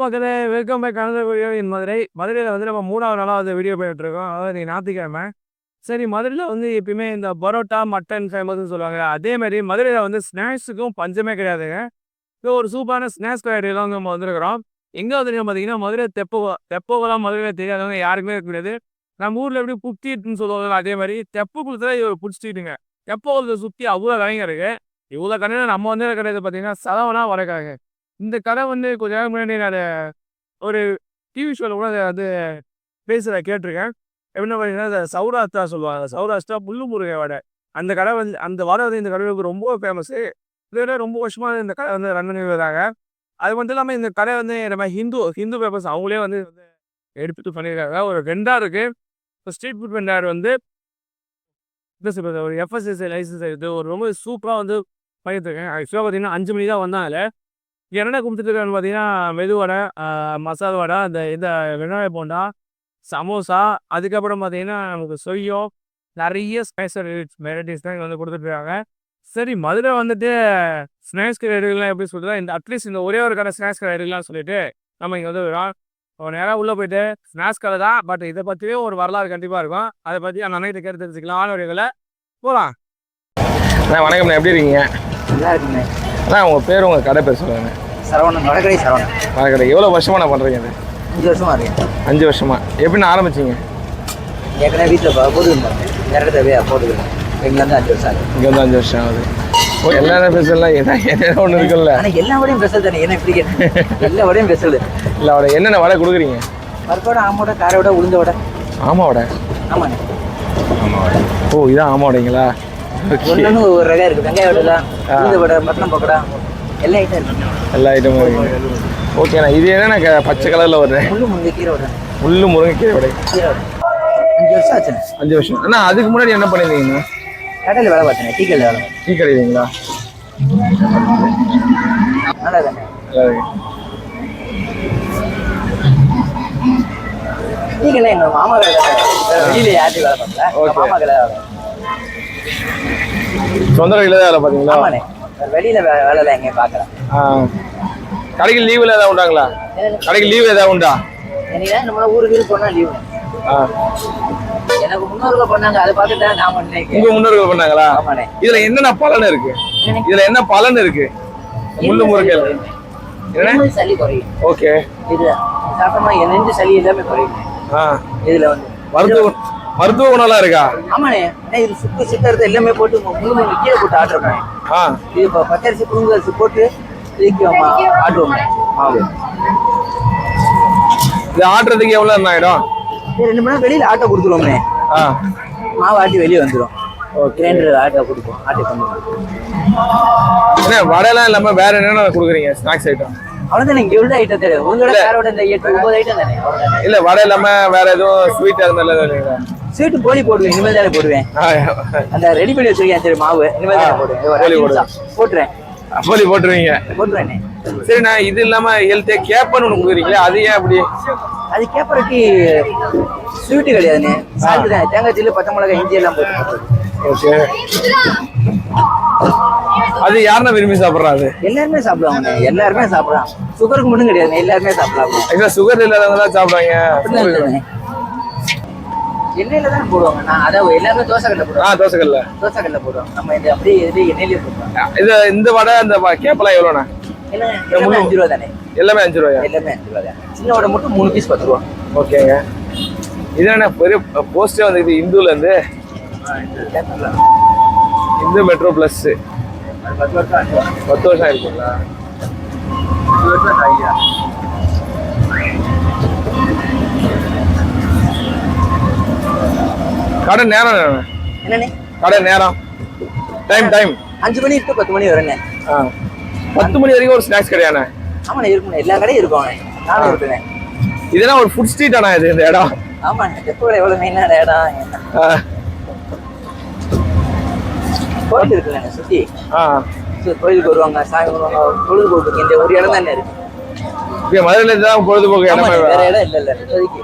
மக்களே, welcome back another video in Madurai. மதுரையில் வந்து நம்ம 3வது நாளாக வந்து வீடியோ போயிட்டுருக்கோம். அதாவது இன்னைக்கு ஞாயிற்றுக்கிழமை. சரி, மதுரையில் வந்து எப்பயுமே இந்த பரோட்டா மட்டன் ஃபேமஸ்ன்னு சொல்லுவாங்க. அதேமாதிரி மதுரையில் வந்து ஸ்நாக்ஸுக்கும் பஞ்சமே கிடையாதுங்க. இப்போ ஒரு சூப்பரான ஸ்நாக்ஸ் கடையிலாம் நம்ம வந்திருக்கிறோம். எங்கே வந்துருக்கோம் பார்த்தீங்கன்னா, மதுரை தெப்பகுளம். மதுரையில் தெரியாதவங்க யாருக்குமே இருக்க முடியாது. நம்ம ஊரில் எப்படி புக்ஸ்ட்ரீட்னு சொல்லுவாங்க, அதே மாதிரி தெப்பக்குளத்தில் இது ஒரு புட்ஸ்ட்ரீட்டுங்க. தெப்பகுளத்தை சுற்றி அவ்வளோ கடைங்க இருக்குது. இவ்வளோ கடையில் நம்ம வந்து கிடையாது பார்த்தீங்கன்னா சரவணா வடக்காங்க. இந்த கடை வந்து கொஞ்ச நேரம் முன்னாடி நான் ஒரு டிவி ஷோவில் கூட அதை வந்து பேசுகிறத கேட்டிருக்கேன். எப்படின்னா பார்த்தீங்கன்னா, இந்த சௌராஷ்டிரா சொல்லுவாங்க. சௌராஷ்டிரா முள்ளு முருகை வடை. அந்த கடை வந்து அந்த வடை வந்து இந்த கடையில் ரொம்ப ஃபேமஸ்ஸு. இதோட ரொம்ப வருஷமாக இந்த கடை வந்து ரன் பண்ணி வராங்க. அது மட்டும் இல்லாமல் இந்த கடை வந்து நம்ம ஹிந்து பேப்பர்ஸ் அவங்களே வந்து எடுத்துட்டு பண்ணியிருக்காங்க. ஒரு வெண்டார் இருக்குது. இப்போ ஸ்ட்ரீட் ஃபுட் வெண்டார் வந்து என்ன சொல்கிறது, ஒரு எஃப்எஸ்எஸ்ஐ லைசன்ஸ் எடுத்து ஒரு ரொம்ப சூப்பராக வந்து பண்ணிட்டு இருக்கேன். ஆக்சுவலாக பார்த்தீங்கன்னா 5 மணி தான் வந்தாங்க. என்ன கும்பிட்டுருக்கான்னு பார்த்தீங்கன்னா, மெதுவடை, மசால் வடை, இந்த வெங்காய போண்டா, சமோசா, அதுக்கப்புறம் பார்த்தீங்கன்னா நமக்கு சொய்யம், நிறைய ஸ்பெஷல் வெரைட்டிஸ் தான் இங்கே வந்து கொடுத்துட்ருக்காங்க. சரி, மதுரை வந்துட்டு ஸ்நாக்ஸ் கடைகள்லாம் எப்படி சொல்கிறதா, இந்த அட்லீஸ்ட் இந்த ஒரே ஒரு கடை ஸ்நாக்ஸ் கடைகள்லாம் சொல்லிட்டு நம்ம இங்கே வந்து நேராக உள்ளே போயிட்டு ஸ்நாக்ஸ் கடை தான். பட் இதை பற்றியும் ஒரு வரலாறு கண்டிப்பாக இருக்கும். அதை பற்றி அந்த அன்னைக்கிட்ட கேட்டு தெரிஞ்சுக்கலாம். ஆனவர்களை போகலாம். வணக்கம்ண்ணா, எப்படி இருக்கீங்க? நல்லா இருக்குண்ணே. அண்ணா, உங்கள் பேர், உங்கள் கடை பேர் சொல்லுங்கண்ணே. சரவணன், வடகடை சரவணன். வடகடை எவ்வளோ வருஷமாக நான் பண்ணுறீங்க? அது 5 வருஷமாக இருக்கேன். 5 வருஷமா? எப்படின்னு ஆரம்பிச்சிங்க? ஏற்கனவே வீட்டில் போட்டுருந்தேன், நிறைய தேவையாக போட்டுக்கிறேன். இங்கேருந்து 5 வருஷம் ஆகுது. இங்கே வந்து 5 வருஷம் ஆகுது. எல்லா ஸ்பெஷல்லாம் என்ன ஒன்று இருக்குல்ல? ஆனால் எல்லா வடையும் ஸ்பெஷல் தானே. என்ன இப்படி கேட்டேன்? எல்லா வடையும் ஸ்பெஷல். இல்லை வடை என்னென்ன வடை கொடுக்குறீங்க? பருப்போட, ஆமோட, கார வடை, உளுந்த வடை. ஆமா வடை? ஆமாண்ணே. ஆமா வடை. ஓ, இதான் ஆமா வடைங்களா? ஒன்று ஒரு ரகம் இருக்குது. வெங்காய வடை தான், உளுந்த வடை, மட்டன் பக்கோடா, எல்லா ஐட்டம் இருக்குது. எல்லா ஐட்டமும் இருக்குது. ஓகேண்ணா, இது என்னென்ன பச்சை கலரில் வருது? முள்ளு முருங்கைக்கீரை வடை. முள்ளு முருங்கைக்கீரை வடை. கீரை வடை 5 வருஷம் ஆச்சுண்ணே. 5 வருஷம். அண்ணா, அதுக்கு முன்னாடி என்ன பண்ணியிருந்தீங்கண்ணா? கடையில் வேலை பார்த்தேன், டீ கடையில் வேலை. டீ கடைங்களா? நல்லா தானே. நல்லா இருக்கு. டீ கடையில் எங்கள் மாமா வேலை. வெளியில் யார்ட்டையும் வேலை பார்த்தல. மாமா கடை வேலை. சொந்த கடையில் தான் வேலை பார்த்தீங்களா? ஆமாண்ணே. வெளியில் வேலை எங்கேயும் பார்க்குறேன். கடைக்கு லீவில் ஏதாவது உண்டாங்களா? கடைக்கு லீவு ஏதாவது உண்டா? என்னையா நம்மள ஊருக்கு போனால் லீவு. எனக்கு முன்னோர்கள் பண்ணாங்க, அதை பார்த்துட்டு நான் பண்ணேன். உங்க முன்னோர்கள் பண்ணாங்களா? ஆமாண்ணே. இதுல என்னென்ன பலன் இருக்கு? இதுல என்ன பலன் இருக்கு? முள்ளு முருங்கை என்ன சளி குறையும். ஓகே. இது சாப்பிட்டோம்னா நெஞ்சு சளி எல்லாமே குறையும். இதுல வந்து மருத்துவ குணம்லாம் இருக்கா? ஆமாண்ணே. இது சுக்கு சிக்கறது எல்லாமே போட்டு முழு கீரை போட்டு ஆட்டுறோம். இது இப்போ பச்சரிசி புழுங்கரிசி போட்டு ஆட்டுவோம். இது ஆட்டுறதுக்கு எவ்வளவு ஆயிடும்? 2 மணி நேரம் வெளியில ஆட்டை கொடுத்துருவோம்ண்ணே. மாவு ஆட்டி வெளியே வந்துடும். கிரைண்டர் ஆட்டை கொடுப்போம், ஆட்டை பண்ணுவோம். வடையெல்லாம் இல்லாம வேற என்னென்ன கொடுக்குறீங்க ஸ்நாக்ஸ் ஐட்டம்? அவ்வளவுதானே. இங்க உள்ள ஐட்டம் தெரியாது. உங்களோட வேற இந்த 8-9 ஐட்டம் தானே. இல்ல, வடை இல்லாம வேற எதுவும் ஸ்வீட் இருந்தாலும்? ஸ்வீட்டு போலி போடுவேன். இனிமேல் தானே போடுவேன். அந்த ரெடி பண்ணி வச்சிருக்கேன் சரி மாவு. இனிமேல் தானே போடுவேன். போட்டுறேன். போலி போட்டுருவீங்க? போட்டுருவேன். சரிண்ணா, இது இல்லாம ஹெல்த்தியா கேப்பன்னு ஒண்ணு கொடுக்குறீங்களே, அது ஏன் அப்படி? அது கேப்பரட்டி ஸ்வீட்டு கிடையாதுண்ணே. சால்ட்டு தான். தேங்காய் ஜில்லு, பச்சை மிளகாய், இஞ்சி எல்லாம் போட்டு. ஓகே. அது யாருன்னா விரும்பி சாப்பிட்றாங்க? எல்லாருமே சாப்பிடுவாங்க. எல்லாருமே சாப்பிடலாம். சுகருக்கு மட்டும் கிடையாது, எல்லாருமே சாப்பிடலாம். சுகர் இல்லாதவங்க தான் சாப்பிடுவாங்க. எண்ணெயில தான் போடுவாங்க. நான் அதாவது எல்லாருமே தோசைக்கல்ல போடுவாங்க. தோசைக்கல்ல போடுவாங்க. நம்ம இது அப்படியே எண்ணெயிலே போடுவாங்க. இந்த வடை இந்த கேப்பெல்லாம் எவ்வளோண்ணா? எல்லாமே 5 ரூபா தானே. எல்லாமே 5 ரூபாயா? எல்லாமே 5 ரூபா தான். சின்ன வடை மட்டும் 3 பீஸ் 10 ரூபா. ஓகேங்க. இது என்ன பெரிய போஸ்டே வந்து இந்துல இருந்து இந்து மெட்ரோ பிளஸ் 10 வருஷம் இருக்குங்களா? கடை நேரம் என்னண்ணே? கடை நேரம் டைம் 5 மணி to 10 மணி வரேண்ணே. 10 மணி வரைக்கும் ஒரு ஸ்நாக்ஸ் கடையாண்ணே? ஆமாண்ணே, இருக்குண்ணே. எல்லா கடையும் இருக்கும். நானும் இருப்பேன். இதெல்லாம் ஒரு ஃபுட் ஸ்ட்ரீட் ஆனா இது இந்த இடம்? ஆமாண்ணே. எப்போ எவ்வளவு மெயினான இடம். கோயில் இருக்குல்ல சுத்தி. கோயிலுக்கு வருவாங்க, சாமி வருவாங்க, பொழுதுபோக்கு இந்த ஒரு இடம் தானே இருக்கு. மதுரையில தான் பொழுதுபோக்கு இடம், வேற இடம் இல்ல இப்போதைக்கு.